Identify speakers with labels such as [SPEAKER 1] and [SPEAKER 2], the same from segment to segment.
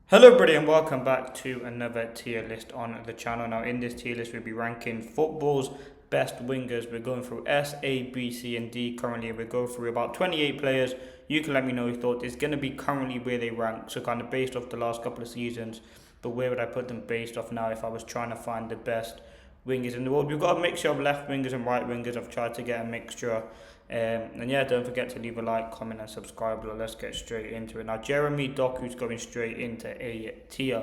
[SPEAKER 1] Hello everybody and welcome back to another tier list on the channel. Now in this tier list we'll be ranking football's best wingers. We're going through S, A, B, C and D currently. We'll go through about 28 players. You can let me know your thoughts. It's going to be currently where they rank, so kind of based off the last couple of seasons. But where would I put them based off now if I was trying to find the best wingers in the world? We've got a mixture of left wingers and right wingers. I've tried to get a mixture. And yeah, don't forget to leave a like, comment, and subscribe. Let's get straight into it. Now, Jeremy Doku's going straight into a tier.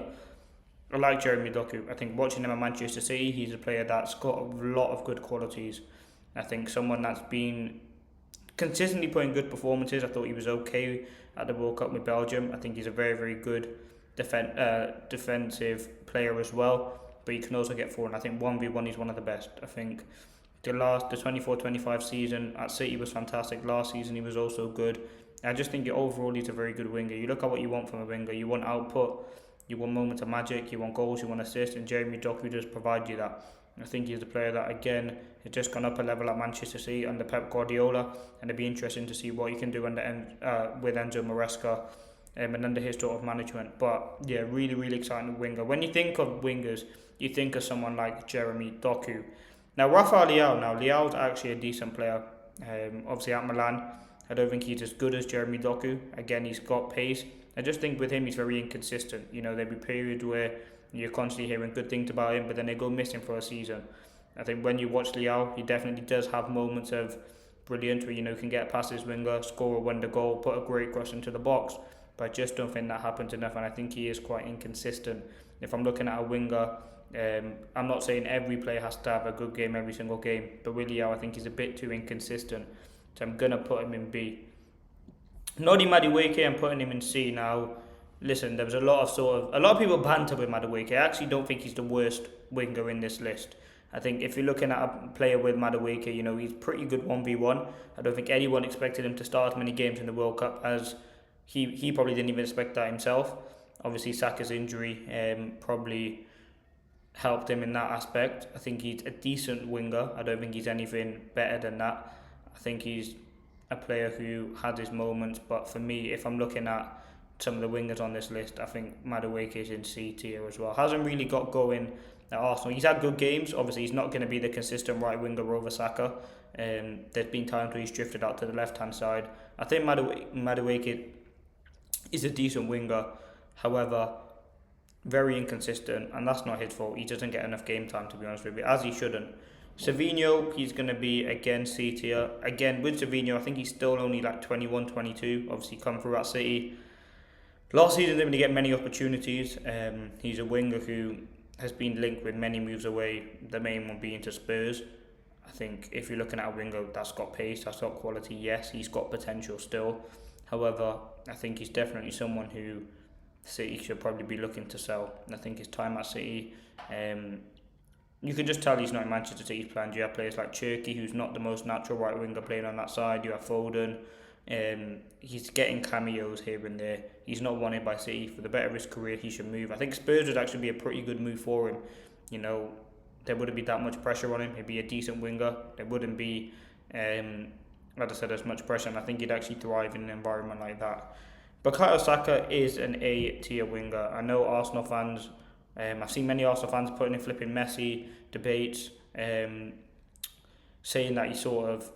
[SPEAKER 1] I like Jeremy Doku. I think watching him at Manchester City, he's a player that's got a lot of good qualities. I think someone that's been consistently putting good performances. I thought he was okay at the World Cup with Belgium. I think he's a very, very good defensive player as well. But he can also get forward. And I think 1v1 he's one of the best. I think the 24-25 season at City was fantastic. Last season he was also good. I just think overall he's a very good winger. You look at what you want from a winger. You want output, you want moments of magic, you want goals, you want assists, and Jeremy Doku does provide you that. I think he's a player that again has just gone up a level at Manchester City under Pep Guardiola, and it'd be interesting to see what he can do with Enzo Maresca and under his sort of management. But yeah, really, really exciting winger. When you think of wingers, you think of someone like Jeremy Doku. Now, Rafael Leao's actually a decent player. Obviously at Milan, I don't think he's as good as Jeremy Doku. Again, he's got pace. I just think with him, he's very inconsistent. You know, there'll be periods where you're constantly hearing good things about him, but then they go missing for a season. I think when you watch Leao, he definitely does have moments of brilliant where, he can get past his winger, score a wonder goal, put a great cross into the box. But I just don't think that happens enough, and I think he is quite inconsistent. If I'm looking at a winger, I'm not saying every player has to have a good game every single game, but with Leao, I think he's a bit too inconsistent. So I'm going to put him in B. Noddy Madueke, I'm putting him in C. Now, listen, there was a lot of people banter with Madueke. I actually don't think he's the worst winger in this list. I think if you're looking at a player with Madueke, he's pretty good 1v1. I don't think anyone expected him to start as many games in the World Cup as he probably didn't even expect that himself. Obviously, Saka's injury probably helped him in that aspect. I think he's a decent winger. I don't think he's anything better than that. I think he's a player who had his moments, but for me, if I'm looking at some of the wingers on this list, I think Madueke is in C tier as well. Hasn't really got going at Arsenal. He's had good games. Obviously, he's not going to be the consistent right winger over Saka. There's been times where he's drifted out to the left-hand side. I think Madueke is a decent winger. However, very inconsistent, and that's not his fault. He doesn't get enough game time, to be honest with you, as he shouldn't. Savinho, he's going to be again C tier. Again, with Savinho, I think he's still only like 21, 22. Obviously, come through at City. Last season, didn't really get many opportunities. He's a winger who has been linked with many moves away, the main one being to Spurs. I think if you're looking at a winger that's got pace, that's got quality, yes, he's got potential still. However, I think he's definitely someone who City should probably be looking to sell. I think his time at City, you can just tell he's not in Manchester City's plans. You have players like Cherki, who's not the most natural right winger playing on that side. You have Foden. He's getting cameos here and there. He's not wanted by City. For the better of his career, he should move. I think Spurs would actually be a pretty good move for him. There wouldn't be that much pressure on him. He'd be a decent winger. There wouldn't be, like I said, as much pressure. And I think he'd actually thrive in an environment like that. Bukayo Saka is an A tier winger. I know Arsenal fans. I've seen many Arsenal fans putting in flipping Messi debates, saying that he's sort of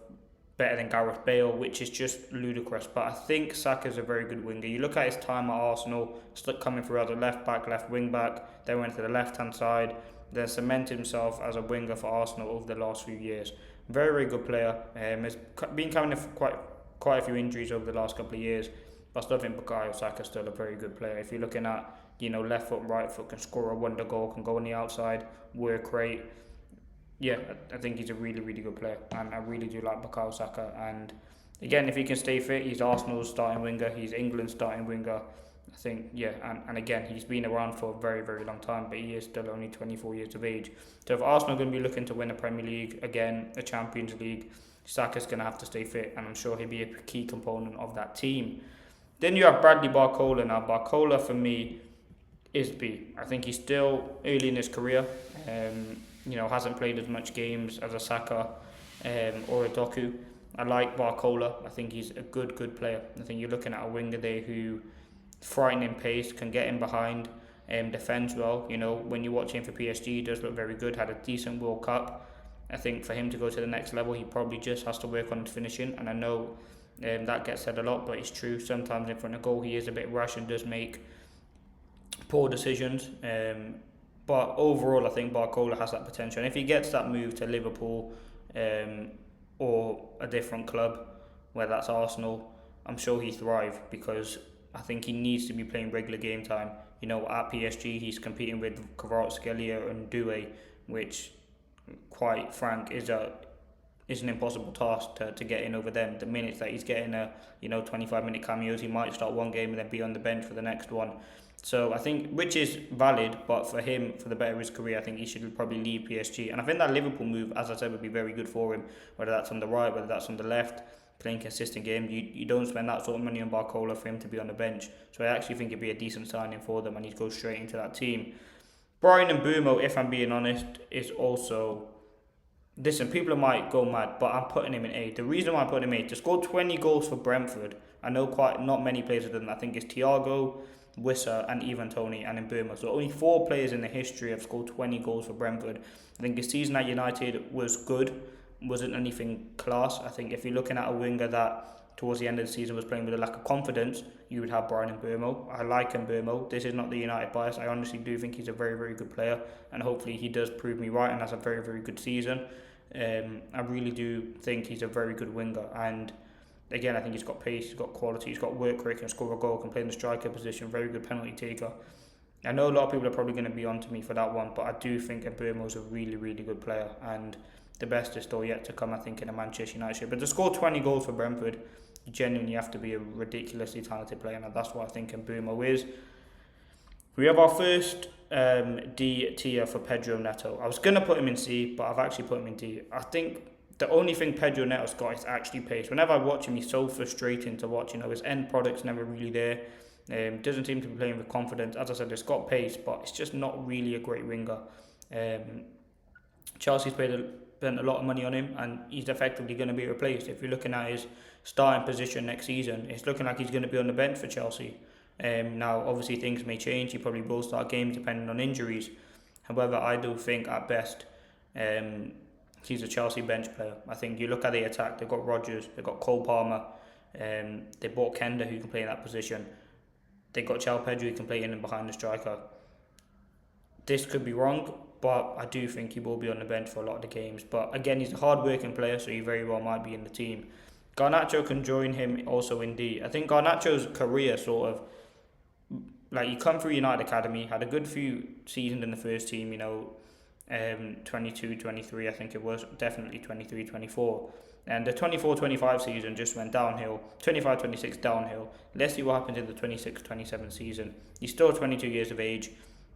[SPEAKER 1] better than Gareth Bale, which is just ludicrous. But I think Saka's a very good winger. You look at his time at Arsenal, coming through as a left back, left wing back, then went to the left hand side, then cemented himself as a winger for Arsenal over the last few years. Very, very good player. Has been coming off quite a few injuries over the last couple of years. But I still think Bukayo Saka is still a very good player. If you're looking at, left foot, right foot, can score a wonder goal, can go on the outside, work rate. Yeah, I think he's a really, really good player. And I really do like Bukayo Saka. And again, if he can stay fit, he's Arsenal's starting winger, he's England's starting winger. I think, yeah, and again, he's been around for a very, very long time, but he is still only 24 years of age. So if Arsenal are going to be looking to win a Premier League, again, a Champions League, Saka's going to have to stay fit, and I'm sure he'll be a key component of that team. Then you have Bradley Barcola. Now, Barcola for me is B. I think he's still early in his career. Hasn't played as much games as a Saka or a Doku. I like Barcola. I think he's a good player. I think you're looking at a winger there who frightening pace, can get in behind, defends well. You know, when you watch him for PSG, he does look very good. Had a decent World Cup. I think for him to go to the next level, he probably just has to work on his finishing. And I know that gets said a lot, but it's true. Sometimes in front of goal, he is a bit rash and does make poor decisions. But overall, I think Barcola has that potential. And if he gets that move to Liverpool or a different club, whether that's Arsenal, I'm sure he thrive, because I think he needs to be playing regular game time. You know, at PSG, he's competing with Kvaratskhelia and Doué, which, quite frank, is an impossible task to get in over them. The minutes that he's getting 25-minute cameos, he might start one game and then be on the bench for the next one. So I think, which is valid, but for him, for the better of his career, I think he should probably leave PSG. And I think that Liverpool move, as I said, would be very good for him, whether that's on the right, whether that's on the left, playing consistent games. You don't spend that sort of money on Barcola for him to be on the bench. So I actually think it'd be a decent signing for them, and he'd go straight into that team. Bryan Mbeumo, if I'm being honest, is also... Listen, people might go mad, but I'm putting him in A. The reason why I'm putting him in A, to score 20 goals for Brentford, I know not many players have done that. I think it's Thiago, Wissa and Ivan Toney and Mbeumo. So only 4 players in the history have scored 20 goals for Brentford. I think his season at United was good, wasn't anything class. I think if you're looking at a winger that towards the end of the season was playing with a lack of confidence, you would have Bryan Mbeumo. I like Mbeumo. This is not the United bias. I honestly do think he's a very, very good player, and hopefully he does prove me right and has a very, very good season. I really do think he's a very good winger, and again, I think he's got pace, he's got quality, he's got work rate, can score a goal, can play in the striker position, very good penalty taker. I know a lot of people are probably going to be on to me for that one, but I do think Mbeumo's a really, really good player, and the best is still yet to come, I think, in a Manchester United shirt. But to score 20 goals for Brentford, you genuinely have to be a ridiculously talented player, and that's what I think Mbeumo is. We have our first D tier for Pedro Neto. I was going to put him in C, but I've actually put him in D. I think the only thing Pedro Neto's got is actually pace. Whenever I watch him, he's so frustrating to watch. You know, his end product's never really there. Doesn't seem to be playing with confidence. As I said, it's got pace, but it's just not really a great winger. Chelsea's spent a lot of money on him, and he's effectively going to be replaced. If you're looking at his starting position next season, it's looking like he's going to be on the bench for Chelsea. Now, obviously, things may change. He probably will start games depending on injuries. However, I do think at best he's a Chelsea bench player. I think you look at the attack, they've got Rodgers, they've got Cole Palmer, they bought Kenda who can play in that position. They've got João Pedro who can play in and behind the striker. This could be wrong, but I do think he will be on the bench for a lot of the games. But again, he's a hard-working player, so he very well might be in the team. Garnacho can join him also in D. I think Garnacho's career sort of, like, he come through United Academy, had a good few seasons in the first team, 22, 23, I think it was, definitely 23, 24. And the 24-25 season just went downhill, 25-26 downhill. Let's see what happens in the 26-27 season. He's still 22 years of age,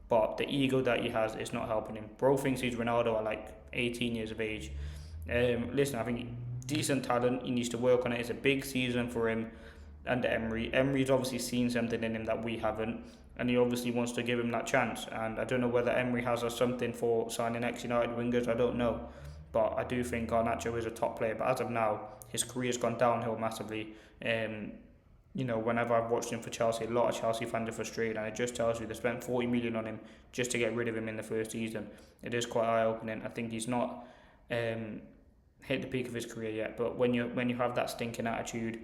[SPEAKER 1] but the ego that he has is not helping him. Bro thinks he's Ronaldo at like 18 years of age. Listen, I think decent talent, he needs to work on it. It's a big season for him under Emery. Emery's obviously seen something in him that we haven't, and he obviously wants to give him that chance. And I don't know whether Emery has something for signing ex-United wingers, I don't know. But I do think Garnacho is a top player. But as of now, his career's gone downhill massively. Whenever I've watched him for Chelsea, a lot of Chelsea fans are frustrated, and it just tells you they spent 40 million on him just to get rid of him in the first season. It is quite eye-opening. I think he's not hit the peak of his career yet, but when you have that stinking attitude,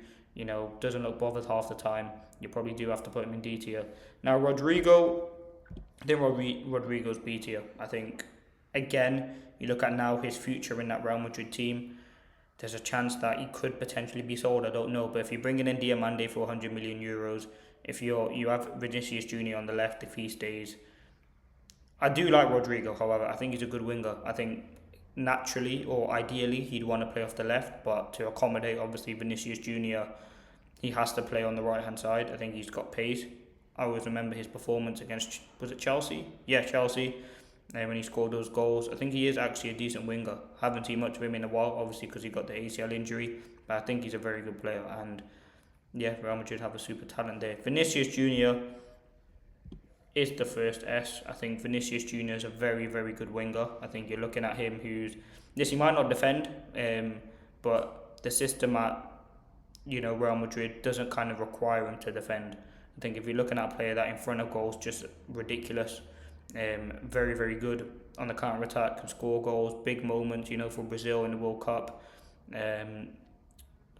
[SPEAKER 1] doesn't look bothered half the time, you probably do have to put him in D tier. Now, Rodrigo, I think Rodrigo's B tier. I think, again, you look at now his future in that Real Madrid team, there's a chance that he could potentially be sold, I don't know, but if you're bringing in Diamande for 100 million euros, if you have Vinicius Junior on the left, if he stays, I do like Rodrigo, however, I think he's a good winger. I think naturally or ideally he'd want to play off the left, but to accommodate obviously Vinicius Junior, he has to play on the right hand side. I think he's got pace. I always remember his performance against, was it Chelsea? Yeah, Chelsea, when he scored those goals. I think he is actually a decent winger. Haven't seen much of him in a while, obviously because he got the ACL injury, but I think he's a very good player, and yeah, Real Madrid have a super talent there. Vinicius Junior is the first S. I think Vinicius Junior is a very, very good winger. I think you're looking at him he might not defend, but the system at Real Madrid doesn't kind of require him to defend. I think if you're looking at a player that in front of goals, just ridiculous. Very, very good on the counter attack, can score goals, big moments, for Brazil in the World Cup.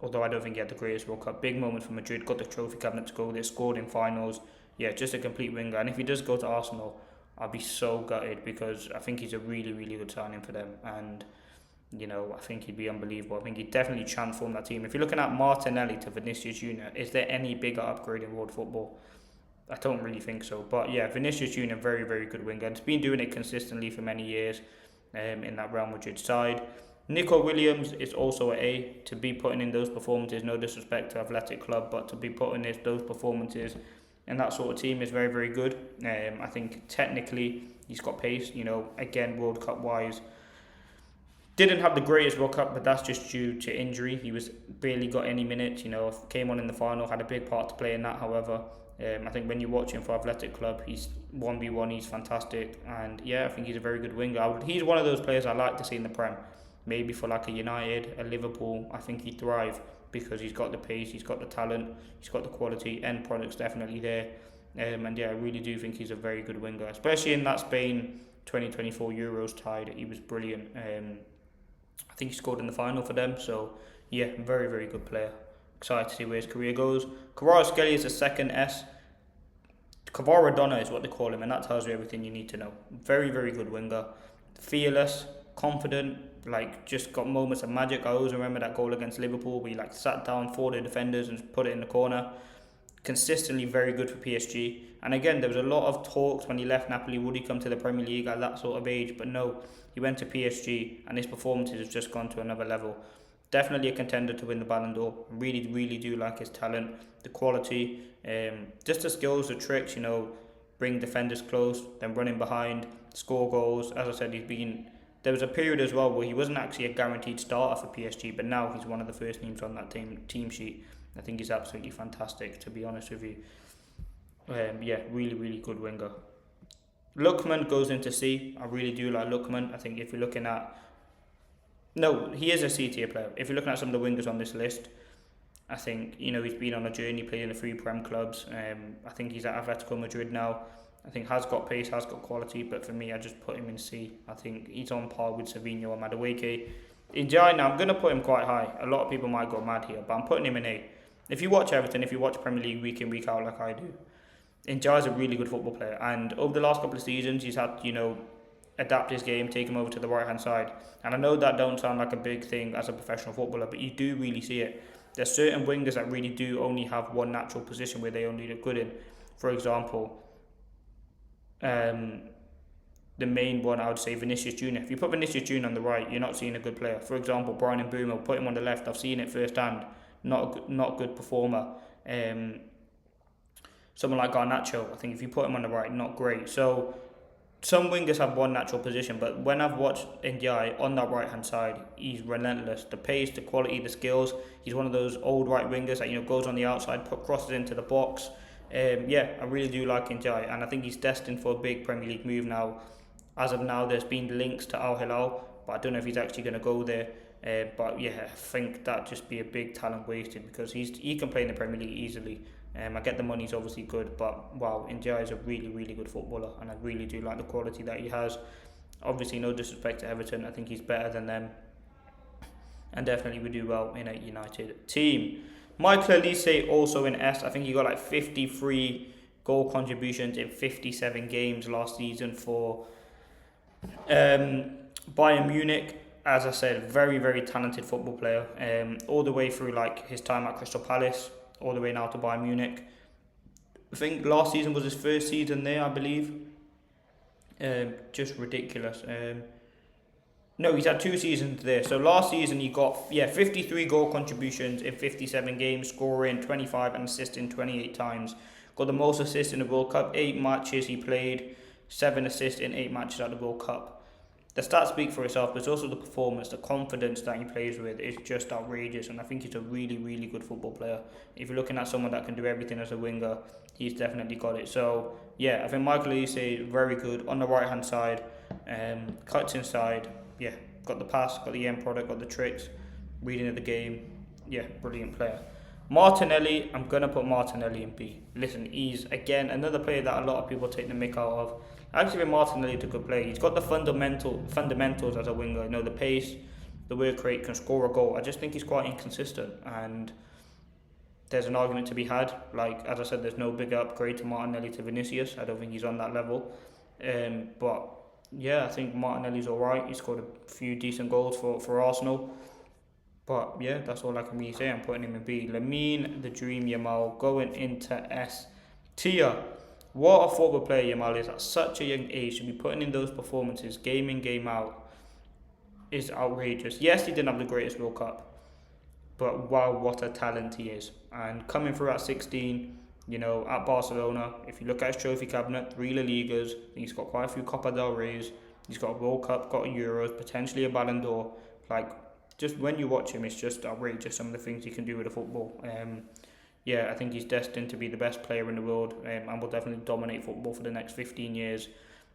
[SPEAKER 1] Although I don't think he had the greatest World Cup. Big moments for Madrid, got the trophy cabinet to go there, scored in finals. Yeah, just a complete winger. And if he does go to Arsenal, I'll be so gutted because I think he's a really, really good signing for them. And, I think he'd be unbelievable. I think he'd definitely transform that team. If you're looking at Martinelli to Vinicius Junior, is there any bigger upgrade in world football? I don't really think so. But yeah, Vinicius Junior, very, very good winger. And he's been doing it consistently for many years in that Real Madrid side. Nico Williams is also an A. To be putting in those performances, no disrespect to Athletic Club, but to be putting in those performances and that sort of team is very, very good. I think technically he's got pace, again, World Cup wise. Didn't have the greatest World Cup, but that's just due to injury. He was barely got any minutes, came on in the final, had a big part to play in that, however. I think when you watch him for Athletic Club, he's 1v1, he's fantastic. And yeah, I think he's a very good winger. He's one of those players I like to see in the Prem. Maybe for like a United, a Liverpool, I think he'd thrive because he's got the pace, he's got the talent, he's got the quality, end product's definitely there. And yeah, I really do think he's a very good winger, especially in that Spain 2024 Euros tide. He was brilliant. I think he scored in the final for them, so yeah, very, very good player. Excited to see where his career goes. Kvaratskhelia is a second S. Kvaradonna is what they call him, and that tells you everything you need to know. Very, very good winger. Fearless, confident, just got moments of magic. I always remember that goal against Liverpool where he sat down for the defenders and put it in the corner. Consistently very good for PSG. And again, there was a lot of talks when he left Napoli, would he come to the Premier League at that sort of age? But no, he went to PSG and his performances have just gone to another level. Definitely a contender to win the Ballon d'Or. Really, really do like his talent, the quality, just the skills, the tricks, bring defenders close, then running behind, score goals. As I said, there was a period as well where he wasn't actually a guaranteed starter for PSG, but now he's one of the first names on that team sheet. I think he's absolutely fantastic, to be honest with you. Yeah, really, really good winger. Lookman goes into C. I really do like Lookman. I think if you're looking at... No, he is a C tier player. If you're looking at some of the wingers on this list, I think, he's been on a journey playing the 3 Prem clubs. I think he's at Atletico Madrid now. I think has got pace, has got quality, but for me, I just put him in C. I think he's on par with Savinho or Madueke. Ndiaye, now I'm going to put him quite high. A lot of people might go mad here, but I'm putting him in A. If you watch Everton, if you watch Premier League week in, week out like I do, Ndiaye is a really good football player. And over the last couple of seasons, he's had, adapt his game, take him over to the right-hand side. And I know that don't sound like a big thing as a professional footballer, but you do really see it. There's certain wingers that really do only have one natural position where they only look good in. For example, the main one, I would say Vinicius Junior. If you put Vinicius Junior on the right, you're not seeing a good player. For example, Brian Mbeumo, put him on the left. I've seen it firsthand. Not a good performer. Someone like Garnacho, I think if you put him on the right, not great. So some wingers have one natural position, but when I've watched Ndiaye on that right hand side, he's relentless. The pace, the quality, the skills. He's one of those old right wingers that goes on the outside, crosses into the box. Yeah, I really do like Ndiaye, and I think he's destined for a big Premier League move now. As of now, there's been links to Al Hilal, but I don't know if he's actually going to go there. But yeah, I think that'd just be a big talent wasted because he can play in the Premier League easily. I get the money's obviously good, but wow, Ndiaye is a really, really good footballer, and I really do like the quality that he has. Obviously, no disrespect to Everton, I think he's better than them, and definitely would do well in a United team. Michael Olise also in S. I think he got 53 goal contributions in 57 games last season for Bayern Munich. As I said, very, very talented football player. All the way through his time at Crystal Palace, all the way now to Bayern Munich. I think last season was his first season there, I believe. Just ridiculous. No, he's had 2 seasons there. So last season he got 53 goal contributions in 57 games, scoring 25 and assisting 28 times. Got the most assists in the World Cup, 8 matches he played, 7 assists in 8 matches at the World Cup. The stats speak for itself, but it's also the performance, the confidence that he plays with is just outrageous, and I think he's a really, really good football player. If you're looking at someone that can do everything as a winger, he's definitely got it. So yeah, I think Michael Olise is very good on the right hand side, cuts inside, got the pass, got the end product, got the tricks, reading of the game, brilliant player. Martinelli, I'm going to put Martinelli in B. Listen, he's, again, another player that a lot of people take the mick out of. Actually, Martinelli is a good player. He's got the fundamentals as a winger. You know, the pace, the work rate, can score a goal. I just think he's quite inconsistent, and there's an argument to be had. Like, as I said, there's no bigger upgrade to Martinelli to Vinicius. I don't think he's on that level. But yeah, I think Martinelli's alright. He scored a few decent goals for Arsenal. But yeah, that's all I can really say. I'm putting him in B. Lamine, the Dream Yamal, going into S tier. What a football player Yamal is at such a young age. To be putting in those performances, game in, game out, is outrageous. Yes, he didn't have the greatest World Cup, but wow, what a talent he is. And coming through at 16, you know, at Barcelona, if you look at his trophy cabinet, 3 La Ligas, he's got quite a few Copa del Reys, he's got a World Cup, got a Euros, potentially a Ballon d'Or. Like, just when you watch him, it's just outrageous, some of the things he can do with the football. Yeah, I think he's destined to be the best player in the world, and will definitely dominate football for the next 15 years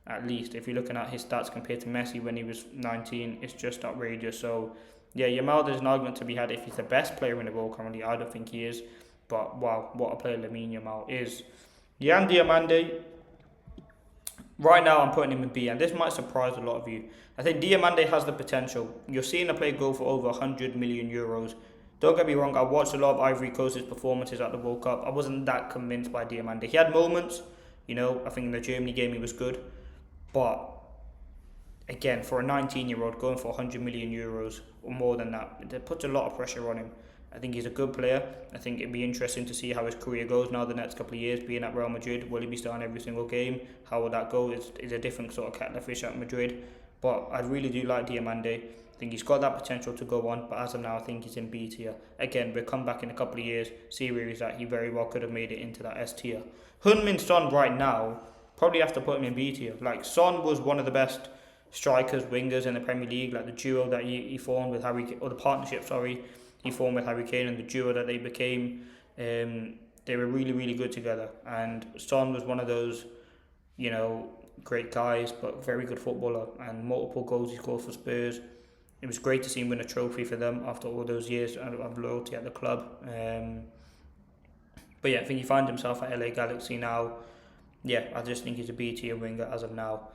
[SPEAKER 1] at least. If you're looking at his stats compared to Messi when he was 19, it's just outrageous. So yeah, Yamal, there's an argument to be had if he's the best player in the world currently. I don't think he is, but wow, what a player Lamine Yamal is. Yan Diomande, right now I'm putting him in B, and this might surprise a lot of you. I think Diomande has the potential. You're seeing a player go for over 100 million euros. Don't get me wrong, I watched a lot of Ivory Coast's performances at the World Cup. I wasn't that convinced by Diomande. He had moments, you know, I think in the Germany game he was good. But again, for a 19-year-old going for 100 million euros or more than that, it puts a lot of pressure on him. I think he's a good player. I think it'd be interesting to see how his career goes now the next couple of years, being at Real Madrid. Will he be starting every single game? How will that go? It's a different sort of kettle of fish at Madrid. But I really do like Diomande. I think he's got that potential to go on, but as of now, I think he's in B tier. Again, we'll come back in a couple of years, see where he's at. He very well could have made it into that S tier. Heung-min Son right now, probably have to put him in B tier. Like, Son was one of the best strikers, wingers in the Premier League. Like, the duo that he formed with Harry, or the partnership, sorry, he formed with Harry Kane, and the duo that they became, they were really, really good together. And Son was one of those, you know, great guys, but very good footballer, and multiple goals he scored for Spurs. It was great to see him win a trophy for them after all those years of loyalty at the club. But yeah, I think he finds himself at LA Galaxy now. Yeah, I just think he's a B tier winger as of now.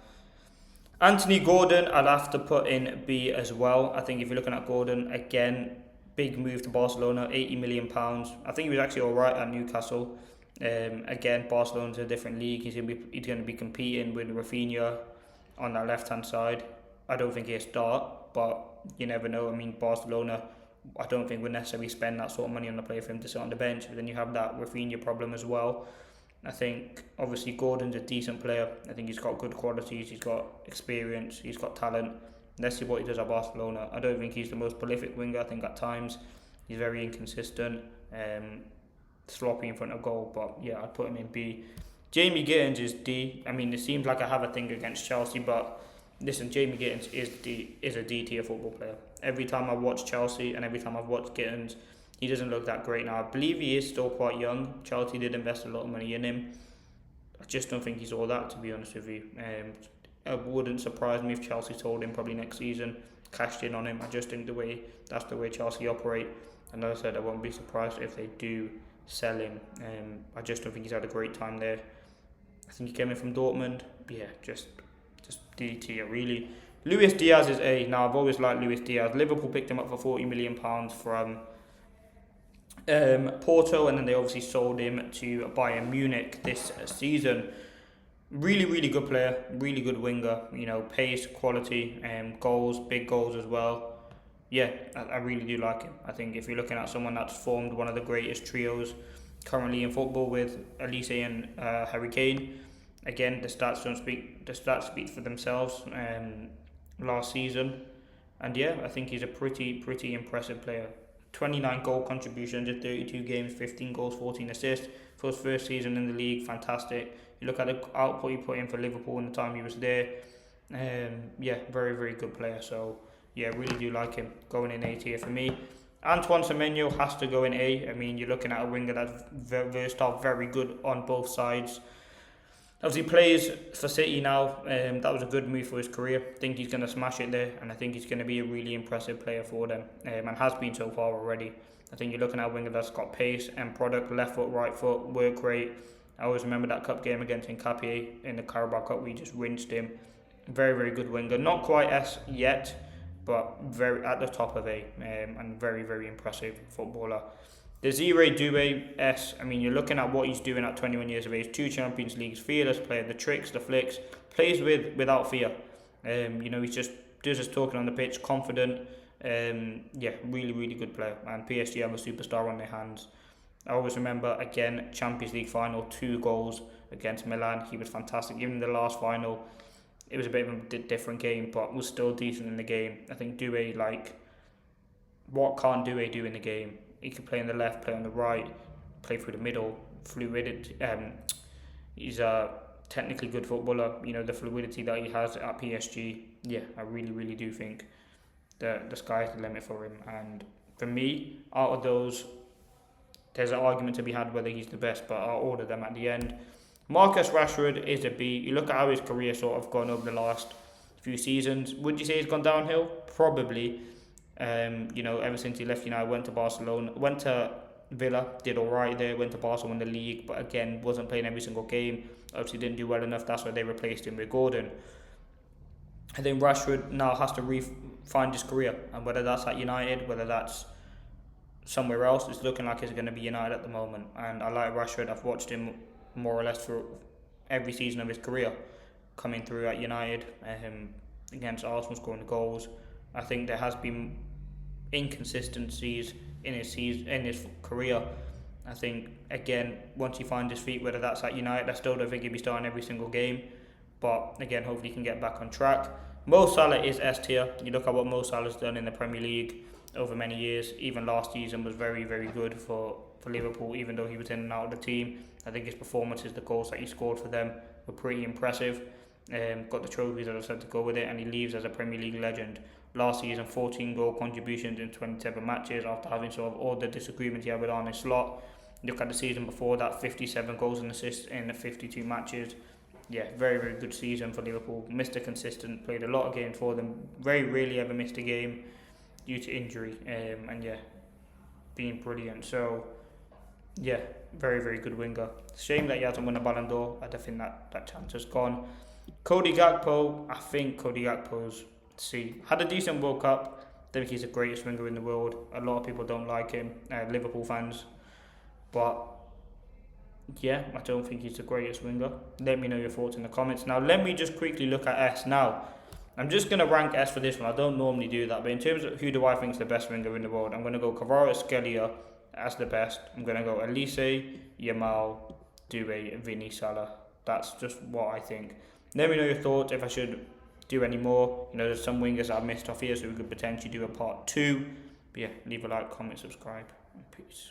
[SPEAKER 1] Anthony Gordon, I'd have to put in B as well. I think if you're looking at Gordon, again, big move to Barcelona, £80 million. I think he was actually alright at Newcastle. Again, Barcelona's a different league. He's going to be competing with Rafinha on that left-hand side. I don't think he'll start, but you never know. I mean, Barcelona, I don't think would necessarily spend that sort of money on the player for him to sit on the bench. But then you have that Rafinha problem as well. I think, obviously, Gordon's a decent player. I think he's got good qualities, he's got experience, he's got talent. Let's see what he does at Barcelona. I don't think he's the most prolific winger. I think at times he's very inconsistent, sloppy in front of goal. But yeah, I'd put him in B. Jamie Gittins is D. I mean, it seems like I have a thing against Chelsea, but listen, Jamie Gittins is a D tier football player. Every time I watch Chelsea and every time I've watched Gittins, he doesn't look that great now. I believe he is still quite young. Chelsea did invest a lot of money in him. I just don't think he's all that, to be honest with you. It wouldn't surprise me if Chelsea sold him probably next season, cashed in on him. I just think that's the way Chelsea operate. And as I said, I won't be surprised if they do sell him. I just don't think he's had a great time there. I think he came in from Dortmund. Yeah, just D tier really. Luis Diaz is A. Now, I've always liked Luis Diaz. Liverpool picked him up for £40 million from Porto, and then they obviously sold him to Bayern Munich this season. Really, really good player, really good winger. You know, pace, quality, goals, big goals as well. Yeah, I really do like him. I think if you're looking at someone that's formed one of the greatest trios currently in football with Elise and Harry Kane, again, the stats speak for themselves. Last season, and yeah, I think he's a pretty impressive player. 29 goal contributions in 32 games, 15 goals, 14 assists for his first season in the league. Fantastic. You look at the output he put in for Liverpool in the time he was there. Yeah, very, very good player. So yeah, really do like him. Going in A tier for me. Antoine Semenyo has to go in A. I mean, you're looking at a winger that's versatile, very good on both sides. Obviously, plays for City now. That was a good move for his career. I think he's going to smash it there, and I think he's going to be a really impressive player for them, and has been so far already. I think you're looking at a winger that's got pace and product, left foot, right foot, work rate. I always remember that cup game against Nkapie in the Carabao Cup. We just rinsed him. Very, very good winger. Not quite S yet, but very at the top of A, and very, very impressive footballer. Desiree Doué S. I mean, you're looking at what he's doing at 21 years of age. 2 Champions Leagues, fearless player. The tricks, the flicks, plays without fear. He just does his talking on the pitch, confident. Really, really good player. And PSG have a superstar on their hands. I always remember, again, Champions League final, 2 goals against Milan. He was fantastic. Even in the last final, it was a bit of a different game, but was still decent in the game. I think Doué, what can't Doué do in the game? He can play on the left, play on the right, play through the middle, fluidity. He's a technically good footballer. The fluidity that he has at PSG, I really, really do think the sky's the limit for him. And for me, out of those, there's an argument to be had whether he's the best, but I'll order them at the end. Marcus Rashford is a B. You look at how his career sort of gone over the last few seasons. Would you say he's gone downhill? Probably. Ever since he left United, went to Barcelona, went to Villa, did alright there, went to Barcelona, won the league, but again, wasn't playing every single game. Obviously didn't do well enough, that's why they replaced him with Gordon. I think Rashford now has to find his career, and whether that's at United, whether that's somewhere else, it's looking like it's going to be United at the moment. And I like Rashford. I've watched him more or less for every season of his career, coming through at United, against Arsenal, scoring the goals. I think there has been inconsistencies in his career. I think, again, once he finds his feet, whether that's at United, I still don't think he'll be starting every single game, but again, hopefully he can get back on track. Mo Salah is S tier. You look at what Mo Salah's done in the Premier League over many years. Even last season was very, very good for Liverpool, even though he was in and out of the team. I think his performances, the goals that he scored for them, were pretty impressive. Got the trophies, as I said, to go with it, and he leaves as a Premier League legend. Last season, 14 goal contributions in 27 matches after having sort of all the disagreements he had with Arne Slot. Look at the season before that, 57 goals and assists in the 52 matches. Very, very good season for Liverpool. Mr. Consistent, played a lot of games for them. Very rarely ever missed a game due to injury. Being brilliant. So, very, very good winger. Shame that he hasn't won a Ballon d'Or. I don't think that chance has gone. Cody Gakpo, I think Cody Gakpo's C. Had a decent World Cup. I think he's the greatest winger in the world. A lot of people don't like him, Liverpool fans. But, I don't think he's the greatest winger. Let me know your thoughts in the comments. Now, let me just quickly look at S. Now, I'm just going to rank S for this one. I don't normally do that. But in terms of who do I think is the best winger in the world, I'm going to go Kvaratskhelia as the best. I'm going to go Elise, Yamal, Doué, Vini, Salah. That's just what I think. Let me know your thoughts if I should do any more. There's some wingers I've missed off here, so we could potentially do a part 2. But leave a like, comment, subscribe, and peace.